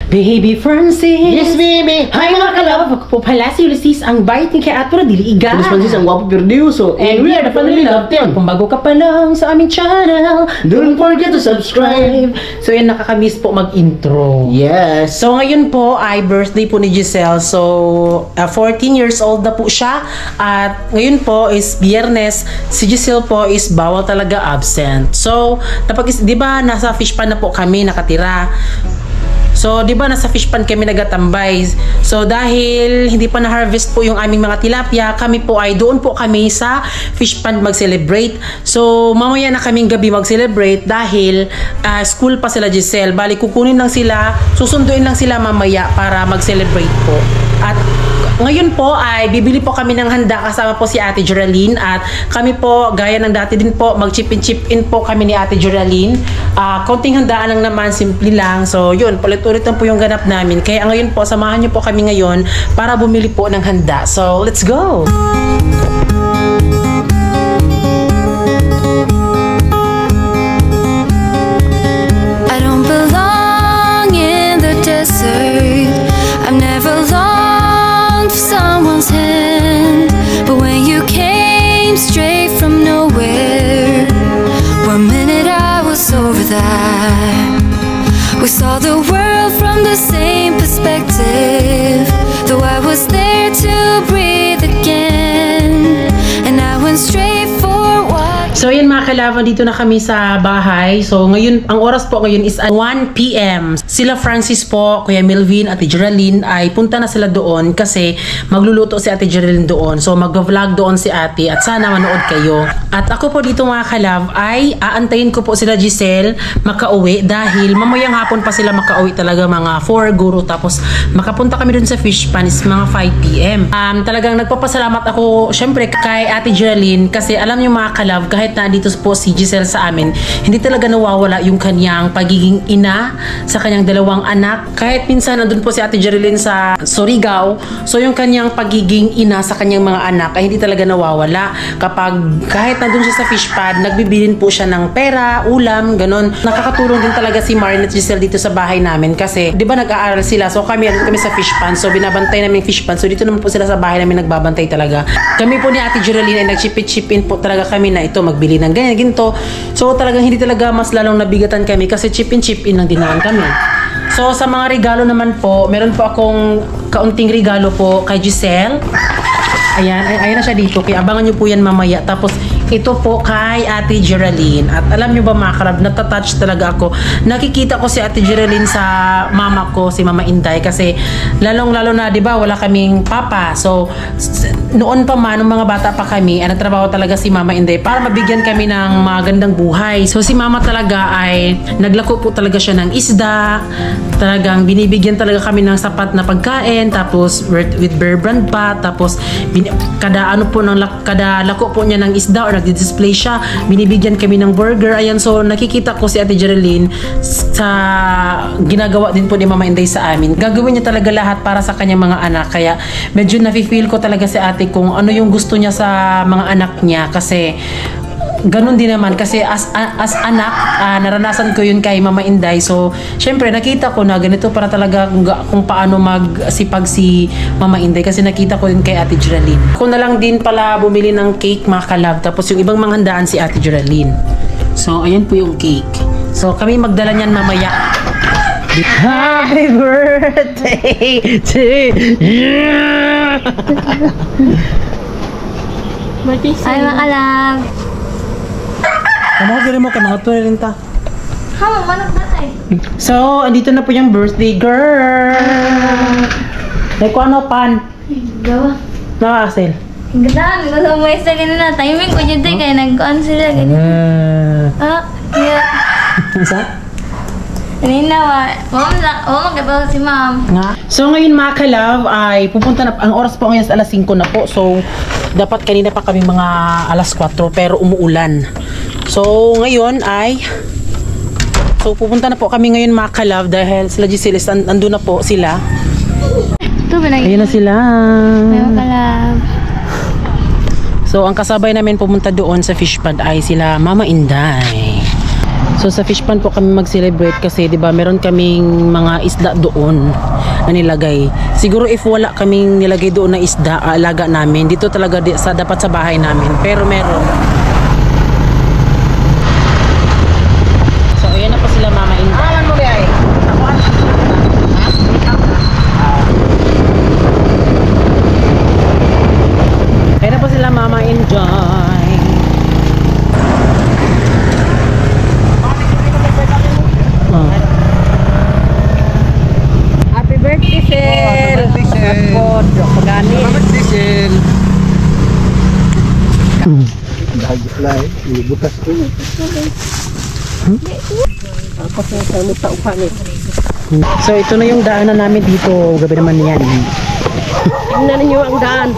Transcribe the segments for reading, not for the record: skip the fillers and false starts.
Baby Francis. Yes, baby. Hi mga kalab. Ako po pala si Ulysses, ang bait ni kay Atro Diliiga. Pulis Francis, ang wapo perdiuso. And we are the Family Love Team. Kung bago ka pa lang sa aming channel, Don't forget to subscribe. So yan, nakakamiss po mag-intro. Yes. So ngayon po ay birthday po ni Giselle. So 14 years old na po siya. At ngayon po is Biyernes. Si Giselle po is bawal talaga absent. So di ba nasa fish pan na po kami nakatira. So, di ba nasa fish pan kami nagatambay. So, dahil hindi pa na-harvest po yung aming mga tilapia, kami po ay doon po kami sa fish pan mag-celebrate. So, mamaya na kaming gabi mag-celebrate dahil school pa sila Giselle. Bali, kukunin lang sila, susunduin lang sila mamaya para mag-celebrate po. At ngayon po ay bibili po kami ng handa kasama po si Ate Geraldine at kami po gaya ng dati din po mag-chip in po kami ni Ate Geraldine. Konting handaan lang naman, simple lang. So yun, ulit-ulit lang po yung ganap namin. Kaya ngayon po, samahan niyo po kami ngayon para bumili po ng handa. So let's go! I don't belong in the desert. I've never longed for someone's hand, but when you came straight from nowhere, one minute I was over that. We saw the world from the same perspective, though I was there to breathe again, and I went straight for what. So yun mga kalaban, dito na kami sa bahay. So ngayon, ang oras po ngayon is 1 PM. Sila Francis po, Kuya Melvin, Ate Geraldine ay punta na sila doon kasi magluluto si Ate Geraldine doon. So mag-vlog doon si Ate at sana manood kayo. At ako po dito mga kalab ay aantayin ko po sila Giselle makauwi dahil mamayang hapon pa sila makauwi talaga mga 4 guro. Tapos makapunta kami doon sa fish pan is mga 5 PM. Talagang nagpapasalamat ako syempre kay Ate Geraldine kasi alam niyo mga kalab, kahit na dito po si Giselle sa amin, hindi talaga nawawala yung kanyang pagiging ina sa kanyang dalawang anak. Kahit minsan nandun po si Ate Geraldine sa Surigao, so yung kanyang pagiging ina sa kanyang mga anak ay hindi talaga nawawala. Kapag kahit nandun siya sa fish pad, nagbibilin po siya ng pera, ulam, ganon. Nakakatulong din talaga si Marin at Giselle dito sa bahay namin kasi di ba nag-aaral sila, so kami sa fish pan, so binabantay namin yung fish pan, so dito naman po sila sa bahay namin nagbabantay talaga. Kami po ni Ate Geraldine ay nag-chip-in po talaga kami na ito magbili ng ganyan, ginto. So talagang hindi talaga mas lalong nabigatan kami kasi chip in lang din naman kami. So sa mga regalo naman po, meron po akong kaunting regalo po kay Giselle. Ayan na siya dito. Kaya abangan nyo po yan mamaya. Tapos ito po kay Ate Geraldine. At alam nyo ba mga karab, natatouch talaga ako. Nakikita ko si Ate Geraldine sa mama ko, si Mama Inday. Kasi lalong-lalo na, di ba, wala kaming papa. So, noon pa man, nung mga bata pa kami, nagtrabaho talaga si Mama Inday para mabigyan kami ng magandang buhay. So, si Mama talaga ay naglako po talaga siya ng isda. Talagang binibigyan talaga kami ng sapat na pagkain. Tapos, with Bear Brand pa. Tapos, kada lako po niya ng isda or nagdi-display siya, binibigyan kami ng burger. Ayan, so nakikita ko si Ate Geraldine sa ginagawa din po ni Mama Inday sa amin. Gagawin niya talaga lahat para sa kanyang mga anak. Kaya medyo nafe-feel ko talaga si ate kung ano yung gusto niya sa mga anak niya kasi ganun din naman kasi as anak, naranasan ko yun kay Mama Inday. So, syempre, nakita ko na ganito para talaga kung paano magsipag si Mama Inday kasi nakita ko din kay Ate Geraldine. Ako na lang din pala bumili ng cake mga kalab. Tapos yung ibang mga handaan si Ate Geraldine. So, ayan po yung cake. So, kami magdala niyan mamaya. Happy birthday to you! Ay, mga kalab. Ano ko mo ka mga tuloy rin ta? Hama, manap na eh. So, andito na po yung birthday girl. Like ko ano pan? Gawa. Nakasel. Ang ganda, nagkasumay sa ganun na. Timing ko dyan kaya nag-on sila ganun. Kaya. Isa? Kanina, mama magkatawa si ma'am. So, ngayon mga kalab ay pupunta na, ang oras po ngayon alas 5 na po. So, dapat kanina pa kami mga alas 4 pero umuulan. So, ngayon ay pupunta na po kami ngayon mga kalab dahil sila Giselle, andun na po sila. Ito ba lagi? Ayun na sila. Mga kalab. So, ang kasabay namin pumunta doon sa fish pond ay sila Mama Inday. So sa fish pond po kami mag-celebrate kasi 'di ba meron kaming mga isda doon na nilagay. Siguro if wala kaming nilagay doon na isda, alaga namin dito talaga dapat sa bahay namin. Pero meron. So ayan na po sila Mama Inda. Alam mo ba ay? Ayan na po sila Mama Enjoy. Happy birthday, Sel! Happy birthday, Sel! Pagani. Diesel. Dahil fly, butas ko. Ako sa kami taupan eh. So ito na yung daanan namin dito. Gabi naman yan. Tingnan ninyo ang daan.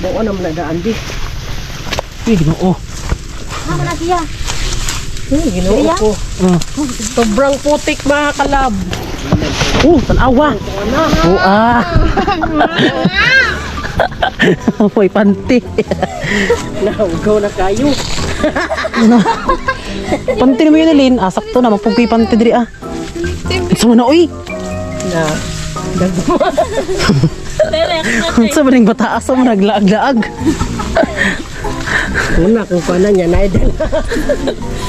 Buo naman na daan di. Uy, ginoo. Ginoo ko. Sobrang putik mga kalab. Tanawa. Apoy panty. Nahugaw na kayo. Panty naman yun Lin. Sakto na. Magpugay panty diri Sama na uy. Na. Sa maning bata asa mo naglaag-laag. Una kung paano niya naidala.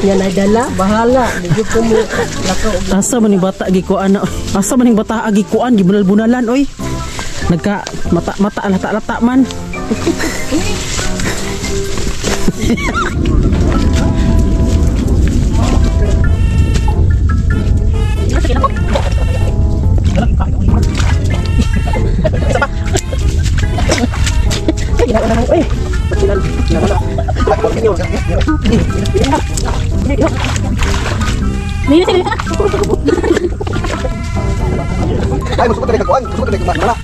Niya naidala. Bahala. Hindi ko mo lakaw. Asa maning bata gikuan na. Asa maning bata gikuan gibunal-bunalan oy. Nagka mata lata man. Ay, gusto ko talaga kuan. Gusto ko talaga mas malak.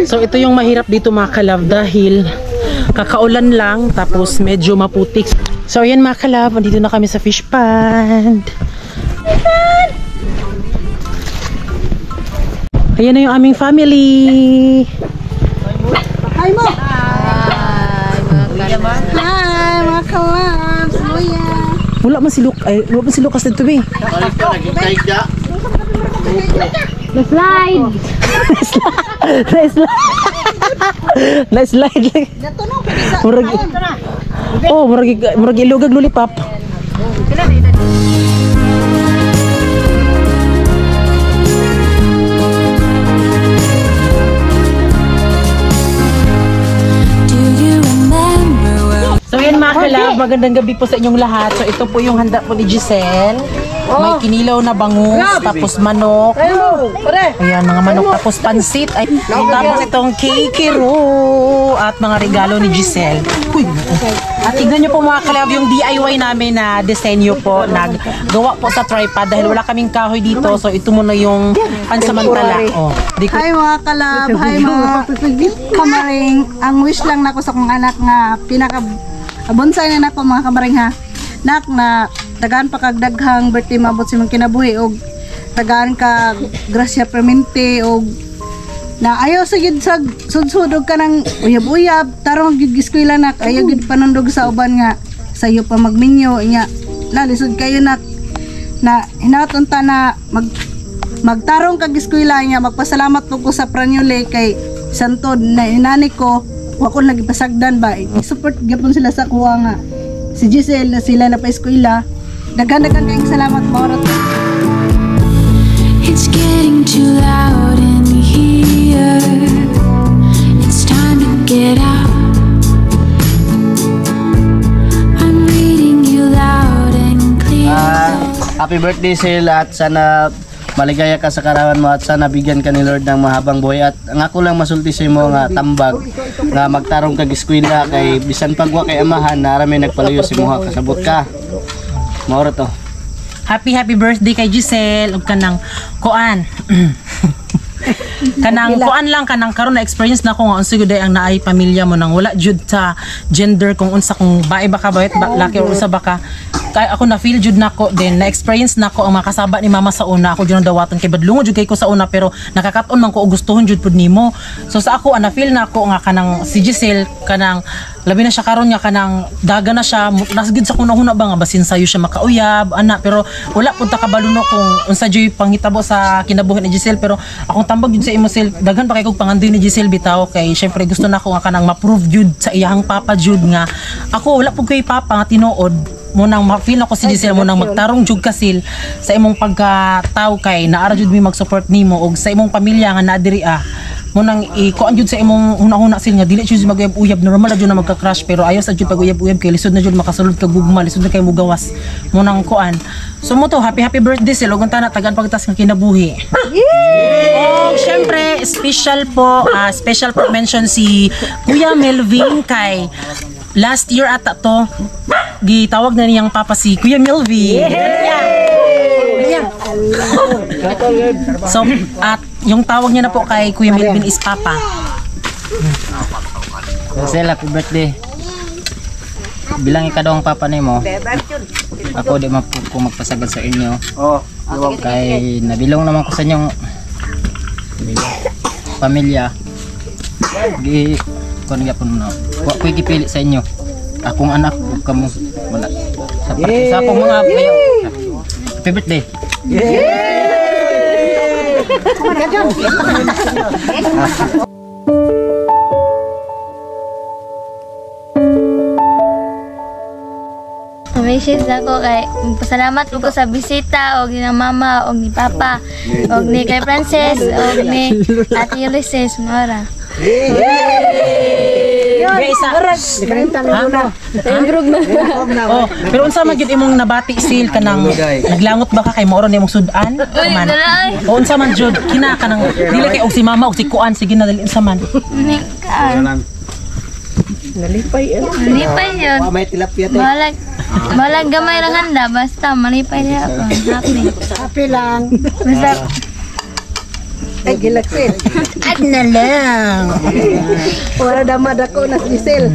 So ito yung mahirap dito mga kalab dahil kakaulan lang tapos medyo maputik. So ayan mga kalab, andito na kami sa fish pond. Ayan na yung aming family. Hi mo! Hi mga kalabs! Luya! Wala man si Lucas dito be. Na-slide! Na-slide. Murag ilugag lulipap. So yan mga kalab, magandang gabi po sa inyong lahat. So ito po yung handa po ni Giselle. May kinilaw na bangus, tapos manok. Ayan, mga manok, tapos pansit. Ay, tapos itong kikiro at mga regalo ni Giselle. Uy, at tignan nyo po mga kalab yung DIY namin na disenyo po. Naggawa po sa tripod dahil wala kaming kahoy dito. So ito muna yung pansamantala. Oh, Hi mga kalab, hi mga kamaring. Ang wish lang nako sa kong anak nga pinaka bonsai na nako mga kamaring ha. Nak na tagaan pa kag daghang birthday mabot si mong kinabuhi og tagaan ka grasya permente og na ayaw sa gid sa sudsudog ka ng uyab-uyab tarong gid giskwela nak ayaw gid panundog sa uban nga sayo pa magminyo nya lalisod kayo nak na hinatunta na magtarong kag eskwela niya magpasalamat po ko sa Pranyole kay santod na inani ko wa ko nagipasagdan ba i-support gyapon sila sa kuha nga si Giselle na sila na pa eskwela daghan-daghan kayong salamat Maurot. It's getting too loud in here. It's time to get out. I'm reading you loud and clear. Happy birthday Sil at sana maligaya ka sa karawan mo at sana bigyan ka ni Lord ng mahabang buhay at ang ako lang masulti sa mo nga tambag nga magtarong kag eskwela kay bisan pagwa kay amahan narami nagpalayo si mo kasabot ka. Mauro to. Happy birthday kay Giselle ug kanang kuan. Kanang kuan lang kanang karon na experience na ko nga unsa gyud ang naay pamilya mo nang wala jud sa gender kung unsa kung bae ba ka bayot ba laki or usa ba ka ako na feel jud nako din na experience nako ang makasaba ni mama sa una. Ako jud dawaton kay badlungon jud kay ko sa una pero nakakaton man ko og gustuhon jud pud nimo. So sa ako na feel nako nga kanang si Giselle kanang labi na siya karon nga kanang daga na siya nasgid sa kunahuna ba nga basin sayo siya makauyab ana pero wala pud ta kabaluno kung unsa joy panghitabo sa kinabuhi ni Giselle pero akong tambag jud sa imo Sil daghan pa kay kog pangandoy ni Giselle bitaw kay syempre gusto nako nga kanang ma-prove jud sa iyang papa jud nga ako wala pud kay papa nga tinuod mo nang ma-feel ako si Giselle mo nang magtarong jud kasil sa imong pagkatao kay naara jud mi mag-support nimo og sa imong pamilya nga naa diri mo nang ikuan jud sa imong hunahuna sil nga dili jud mag-uyab normal jud na magka-crush pero ayaw sa jud pag-uyab kay lisod na jud makasulod ka gugma lisod na kay mugawas mo nang kuan so mo to happy birthday sil og unta na tagan pagtas nga kinabuhi oh syempre special mention si Kuya Melvin kay last year ata to gitawag na niyang papa si Kuya Melvin so at yung tawag niya na po kay Kuya Melvin is Papa. Giselle, happy birthday. Bilang ikaw daw ang papa nimo. Ako di ko magpasagad sa inyo. Kay nabilong naman ko sa inyong pamilya. Kuan gyapon na. Wa ko gipili sa inyo. Akong anak ug kamo wala. Sa akong mga kayo. Happy birthday. Wishes ako kay pasalamat ko sa bisita og ni mama og ni papa og ni kay Frances og ni Ate Ulysses mara. Oh, pero unsa man gyud imong nabati sil kanang naglangot ba ka kay mooro nimong sudan? Man. O unsa man jud kina kanang dili kay og si mama og si kuan sige na dali unsa man. Nalipay yan. Nalipay yun. May tilapia te. Malag gamay lang handa basta malipay niya ako. Happy. Happy lang. Basta Ay, gilaksin. Ad na lang. Wala damad ako na Giselle.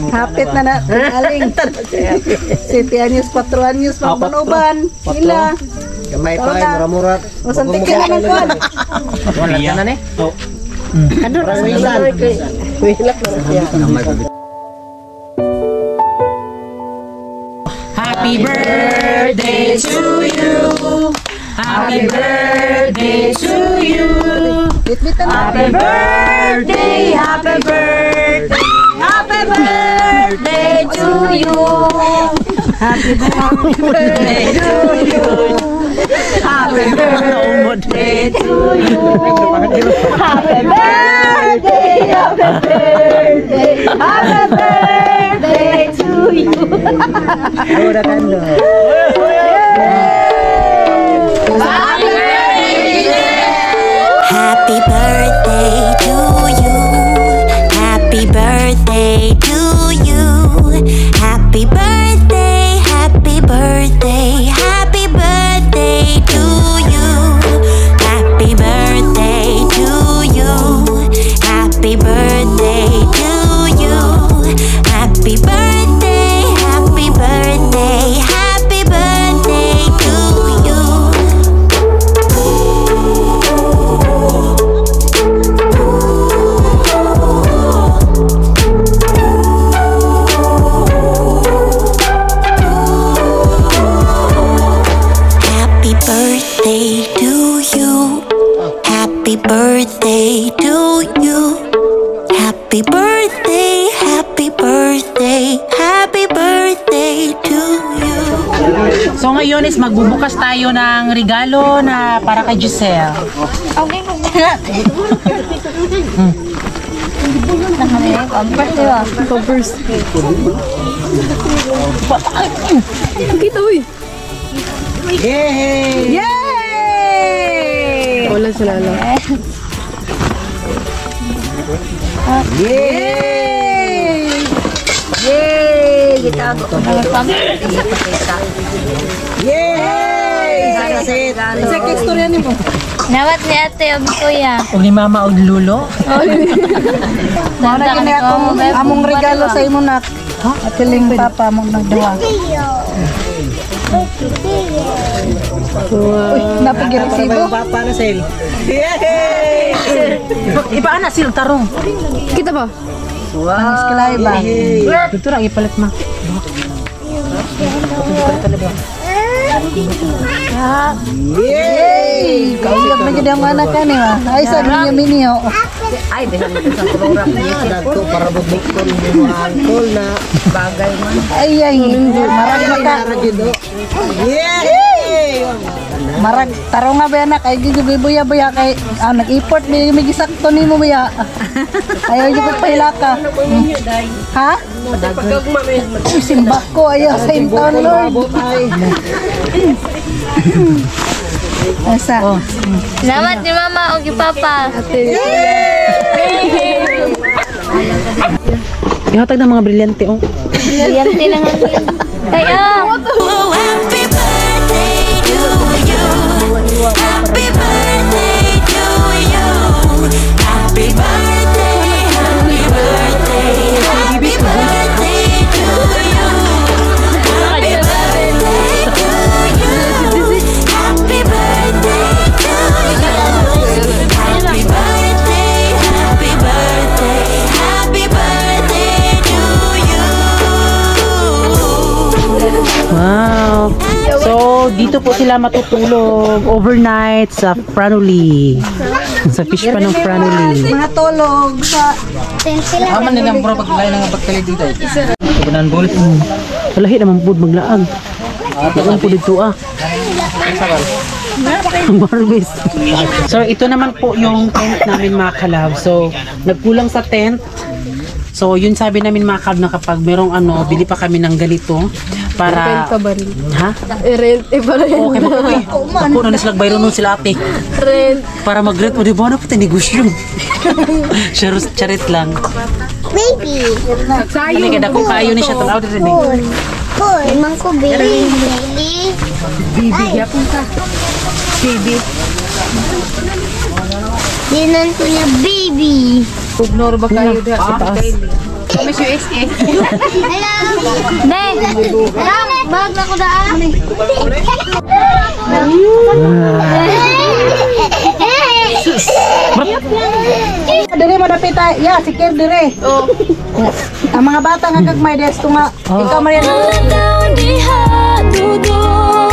Hapit na na. Aling. 7 anyos, 4 anyos, pagmanuban. Sila. Gamay pa ay mura-mura. Masantikin naman ko. Wala ka na ni. Ano ra wilan? Wilak na siya. Happy birthday to you. Happy birthday to you. Happy birthday, happy birthday, happy birthday to you. Happy birthday to you. Happy birthday to you. Happy birthday, happy birthday, happy birthday to you. Happy birthday to you. Happy birthday to you. Happy birthday, happy birthday, happy birthday to you. Happy birthday to you. Happy birthday to you. Happy birthday, happy birthday, happy birthday to you. Happy birthday to you. Happy birthday to you. Happy birthday, happy birthday, happy birthday to you. So ngayon is magbubukas tayo ng regalo na para kay Giselle. okay ko na. Covers. Kita uy. Yay! Yay! Wala sila lang. Yay! Yay! Gitago. Yay! Sa kistorya ni mo. Nawat ni ate og kuya. O ni mama o lulo. Mara gini akong among regalo sa imo nak. Apiling papa mo nagduwa. Uy, napigil resibo. Papa na sale. Iba na sila tarong. Kita ba? Ang skilay ba? Ito lang ipalit ma. Yay! Kausap na gid ang anak ka ni ma. Ay sa niyo minyo. Ay, bilang ito sa program niya. Dagko para bubukon mo angkol na Bagay man. Ay ay, marag na ka. Marag tarong nga ba anak ay gibuya-buya kay nag-import mi gisakto nimo buya. Ayaw jud pahila ka. Ha? Uy, simbak ko ayaw sa intaon Lord. Asa? Salamat ni Mama o ni Papa. Ihatag ng mga brilyante oh. Brillante lang ang kaya. Happy birthday to you. Happy birthday to you. Happy birthday, happy birthday, happy birthday to you. Happy birthday to you. Happy birthday to you. Happy birthday, happy birthday, happy birthday to you. Wow. So, dito po sila matutulog overnight sa Franuli. Sa fish pa ng Franuli. Mga tulog sa Aman din ang puro paglain ng pagkali dito. Kunan bulit. Walahi naman po maglaag. Ilan po dito ah. Ang barbis. So, ito naman po yung tent namin mga kalab. So, nagkulang sa tent. So, yun sabi namin mga kalab na kapag merong bili pa kami ng ganito para... Rent ka ba rin? Ha? Rent, iba rin. Okay, mag-uwi. Ako na sila bayro nun sila ate. Rent. Para mag-rent mo, di ba? Ano pa tayo negosyo? Charit lang. Baby. Ano kaya kung kayo ni siya tanaw din eh. Cool. Emang ko baby. Bibi, yapon ka. Bibi. Dinan ko niya baby. Ignore ba kayo dyan sa taas? Miss USA. Hello. Be, bag na ko daan. dire mo dapita. Ya, sikir dire. Oh. Ang mga bata nga kagmay des tunga. Ikaw Marian. Down di ha, dudong.